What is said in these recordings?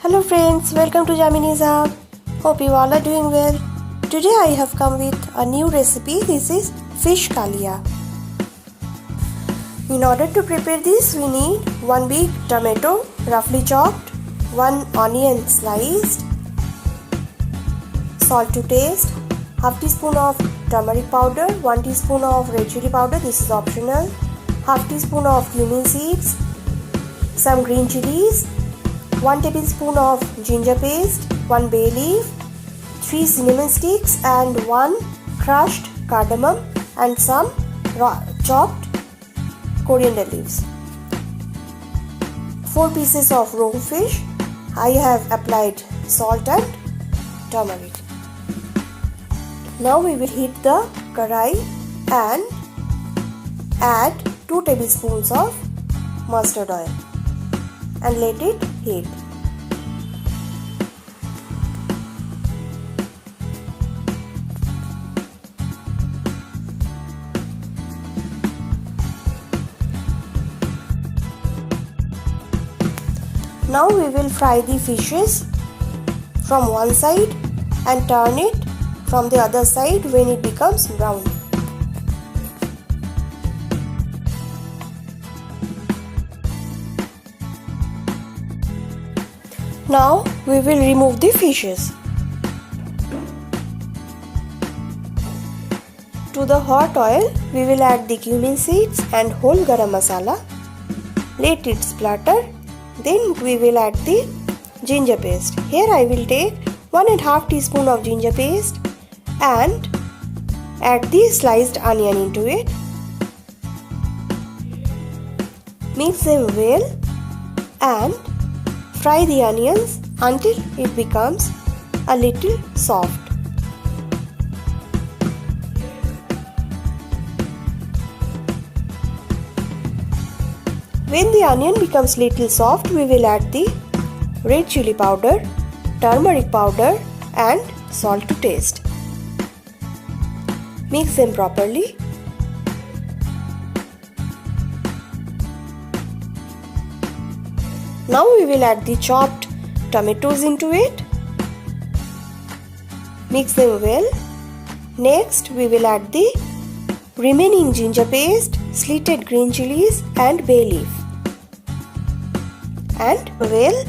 Hello friends, welcome to Jamini'S. Hope you all are doing well. Today I have come with a new recipe. This is fish kaliya. In order to prepare this, we need 1 big tomato roughly chopped, 1 onion sliced, salt to taste, half teaspoon of turmeric powder, 1 teaspoon of red chili powder, this is optional, half teaspoon of cumin seeds, some green chilies, 1 tablespoon of ginger paste, 1 bay leaf, 3 cinnamon sticks and 1 crushed cardamom and some chopped coriander leaves. 4 pieces of rohu fish. I have applied salt and turmeric. Now we will heat the karai and add 2 tablespoons of mustard oil and let it heat. Now we will fry the fishes from one side and turn it from the other side when it becomes brown. Now we will remove the fishes. To the hot oil we will add the cumin seeds and whole garam masala. Let it splutter. Then we will add the ginger paste. Here I will take 1.5 teaspoon of ginger paste and add the sliced onion into it. Mix them well and fry the onions until it becomes a little soft. When the onion becomes little soft, we will add the red chili powder, turmeric powder and salt to taste. Mix them properly. Now we will add the chopped tomatoes into it. Mix them well. Next we will add the remaining ginger paste, slitted green chilies and bay leaf. And well,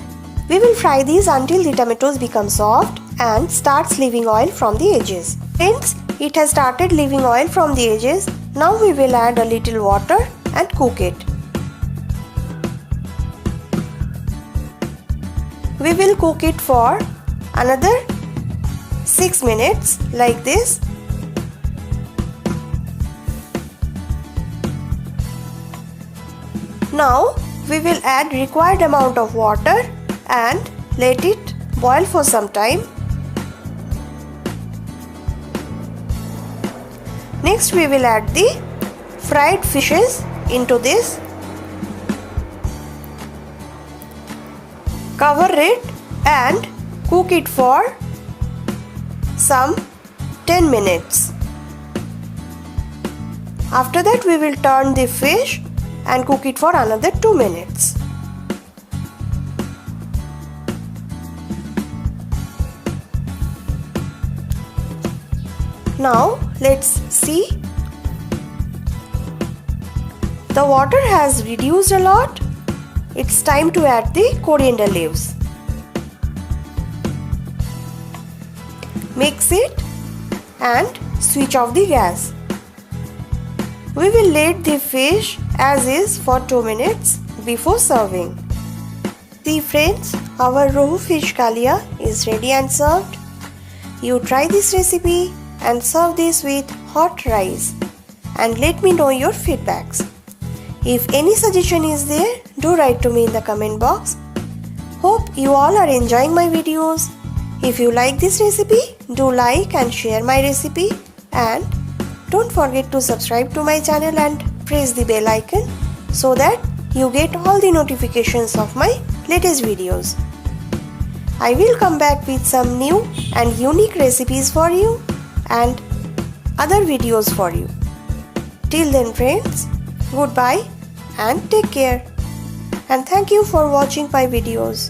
we will fry these until the tomatoes become soft and starts leaving oil from the edges. Friends, it has started leaving oil from the edges. Now we will add a little water and cook it. We will cook it for another 6 minutes like this. Now we will add required amount of water and let it boil for some time. Next we will add the fried fishes into this. Cover it and cook it for some 10 minutes. After that we will turn the fish and cook it for another 2 minutes. Now let's see. The water has reduced a lot. It's time to add the coriander leaves. Mix it and switch off the gas. We will let the fish as is for 2 minutes before serving. See friends, our rohu fish kaliya is ready and served. You try this recipe and serve this with hot rice and let me know your feedbacks. If any suggestion is there, do write to me in the comment box. Hope you all are enjoying my videos. If you like this recipe, do like and share my recipe and don't forget to subscribe to my channel and press the bell icon so that you get all the notifications of my latest videos. I will come back with some new and unique recipes for you and other videos for you. Till then friends, goodbye and take care. And thank you for watching my videos.